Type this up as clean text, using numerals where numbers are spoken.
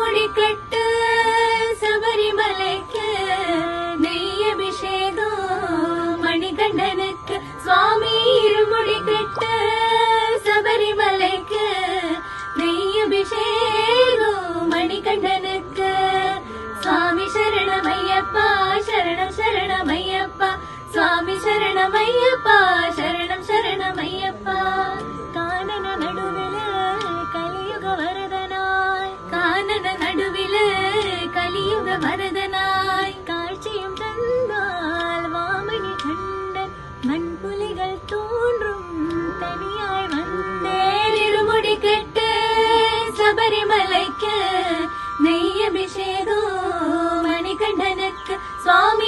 இருமுடி கட்டு சபரிமலைக்கு நெய் அபிஷேகம் மணிகண்டனுக்கு சுவாமி இருமுடி கட்டு சபரிமலைக்கு நெய் அபிஷேகம் மணிகண்டனுக்கு சுவாமி சரணமையப்பா சரணம் சரணமையப்பா சுவாமி சரணமையப்பா சரணம் சரணமையப்பா கானன நடுவில கலியுக வரதனாய் கானன நடுவில கலியுக வரதனாய் காட்சியும் தந்தால் வாமணி கண்டன் மண்புலிகள் தோன்றும் தனியாய் வந்தேன் இருமுடி கட்டு சபரிமலைக்கு நெய் அபிஷேகம் மணிகண்டனுக்கு சுவாமி